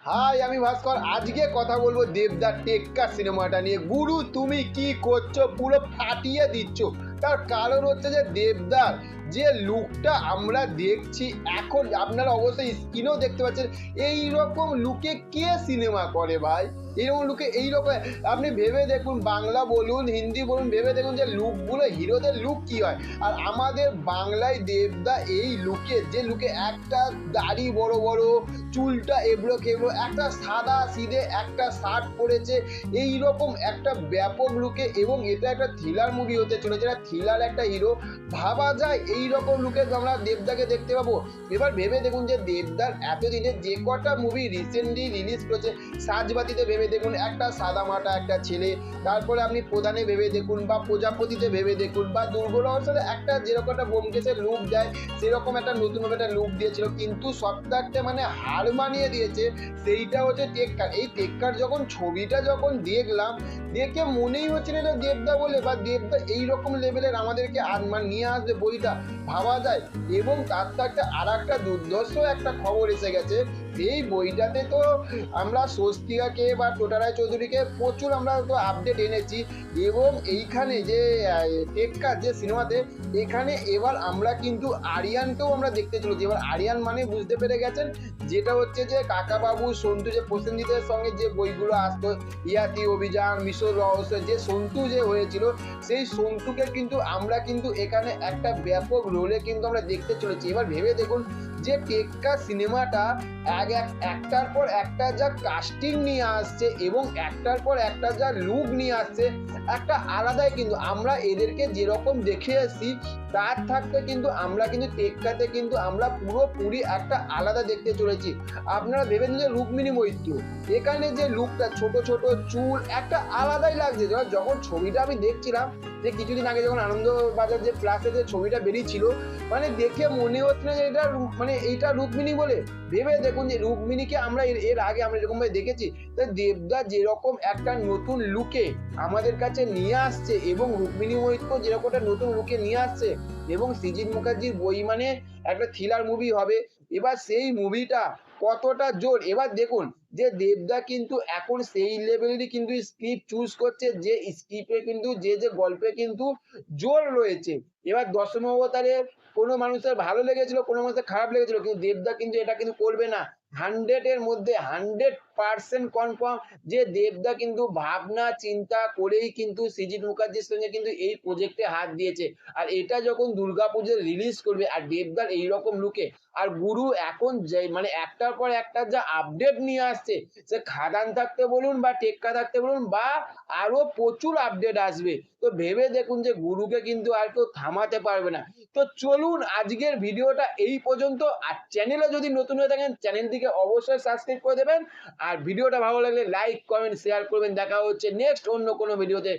High, আমি ভাস্কর। আজকে কথা বলবো দেবদার টেক্কা সিনেমাটা নিয়ে। গুরু, তুমি কি করছো? পুরো ফাটিয়ে দিচ্ছ। তার কারণ হচ্ছে যে দেবদার যে লুকটা আমরা দেখছি এখন, আপনারা অবশ্যই স্ক্রিনেও দেখতে পাচ্ছেন, এইরকম লুকে কে সিনেমা করে ভাই? এইরকম লুকে এইরকম আপনি ভেবে দেখুন, বাংলা বলুন হিন্দি বলুন, ভেবে দেখুন যে লুকগুলো, হিরোদের লুক কি হয়। আর আমাদের বাংলায় দেবদা এই লুকে, যে লুকে একটা দাড়ি বড় বড়, চুলটা এবড়ো খেবড়ো, একটা সাদা সিধে একটা শার্ট পরেছে, এই রকম একটা ব্যাপক লুকে। এবং এটা একটা থ্রিলার মুভি হতে চলেছে, এটা থ্রিলার একটা হিরো। ভাবা যায় এই রকম লুকে আমরা দেবদাকে দেখতে পাবো? এবার ভেবে দেখুন যে দেবদার এতদিনে যে কটা মুভি রিসেন্টলি রিলিজ করেছে, সাজবাতিতে ভেবে দেখুন একটা সাদামাটা একটা ছেলে, তারপরে আপনি প্রধানে ভেবে দেখুন, বা প্রজাপতিতে ভেবে দেখুন, বা দুর্গরহস্যে একটা যেরকম একটা ব্যোমকেশের লুক দেয় সেরকম একটা নতুনভাবে একটা লুক দিয়েছিল, কিন্তু সবটাকে মানে হার মানিয়ে দিয়েছে। সেইটা হচ্ছে টেক্কার। এই টেক্কার যখন ছবিটা যখন দেখলাম, দেখে মনেই হচ্ছে না এটা দেবদা বলে, বা দেবদা এইরকম লেভেলের আমাদেরকে মানে নিয়ে আসবে বইটা, ভাবা যায়। এবং তার সাথে আর একটা দুর্ধর্ষ একটা খবর এসে গেছে। এই বইটাতে তো আমরা স্বস্তিকাকে বা টোটা রায়চৌধুরীকে প্রচুর আমরা তো আপডেট এনেছি, এবং এইখানে যে টেক্কার যে সিনেমাতে, এখানে এবার আমরা কিন্তু আরিয়ানকেও আমরা দেখতে চলেছি। এবার আরিয়ান মানে বুঝতে পেরে গেছেন, যেটা হচ্ছে যে কাকাবাবু সন্টু, যে প্রসেনজিতের সঙ্গে যে বইগুলো আসতো, ইয়াতি অভিযান, মিশর রহস্য, যে সন্টু যে হয়েছিল, সেই সন্টুকে কিন্তু আমরা কিন্তু এখানে একটা ব্যাপক রোলে কিন্তু আমরা দেখতে চলেছি। এবার ভেবে দেখুন যে টেক্কা সিনেমাটা একটার পর একটা যা কাস্টিং নিয়ে আসছে, এবং একটার পর একটা যা লুক নিয়ে আসছে, একটা আলাদাই। কিন্তু আমরা এদেরকে যেরকম দেখে এসেছি তার থাকতে কিন্তু আমরা কিন্তু টেক্কাতে কিন্তু আমরা পুরোপুরি একটা আলাদা দেখতে চলেছি। আপনারা ভেবেন যে রুক্মিণী মৈত্র, এখানে যে লুকটা, ছোট ছোট চুল, একটা আলাদাই লাগছে। যখন ছবিটা আমি দেখছিলাম, যে কিছুদিন আগে যখন আনন্দবাজার যে প্লাসে যে ছবিটা বেরিয়েছিল, মানে দেখে মনে হচ্ছে না যে এটা মানে এইটা রুক্মিণী বলে। ভেবে দেখুন যে রুক্মিণীকে আমরা এর আগে আমরা এরকম ভাবে দেখেছি। তাই দেবদা যেরকম একটা নতুন লুকে আমাদের কাছে নিয়ে আসছে, এবং রুক্মিণী মৈত্র যেরকম একটা নতুন লুকে নিয়ে আসছে, এবং সৃজিত মুখার্জির বই মানে একটা থ্রিলার মুভি হবে। এবার সেই মুভিটা কতটা জোর, এবার দেখুন যে দেবদা কিন্তু এখন সেই লেভেলেরই কিন্তু স্ক্রিপ্ট চুজ করছে, যে স্ক্রিপ্টে কিন্তু যে গল্পে কিন্তু জোর রয়েছে। এবার দশম অবতারে কোনো মানুষের ভালো লেগেছিল, কোনো মানুষের খারাপ লেগেছিল, কিন্তু দেবদা কিন্তু এটা কিন্তু করবে না। 100 এর মধ্যে 100% কনফার্ম যে দেবদা কিন্তু ভাবনা চিন্তা করেই কিন্তু সৃজিত মুখার্জির সঙ্গে কিন্তু এই প্রজেক্টে হাত দিয়েছে। আর এটা যখন দুর্গাপুজোয় রিলিজ করবে, আর দেবদার এইরকম লুকে, আর গুরু এখন যে মানে একটার পর একটা যা আপডেট নিয়ে আসছে, সে খাদান থাকতে বলুন বা টেক্কা থাকতে বলুন, বা আরো প্রচুর আপডেট আসবে। তো ভেবে দেখুন যে গুরুকে কিন্তু আর কেউ থামাতে পারবে না। তো চলুন আজকের ভিডিওটা এই পর্যন্ত। আর চ্যানেলে যদি নতুন হয়ে থাকেন, চ্যানেলটিকে অবশ্যই সাবস্ক্রাইব করে দেবেন। আর ভিডিওটা ভালো লাগলে লাইক কমেন্ট শেয়ার করবেন। দেখা হচ্ছে নেক্সট অন্য কোনো ভিডিওতে।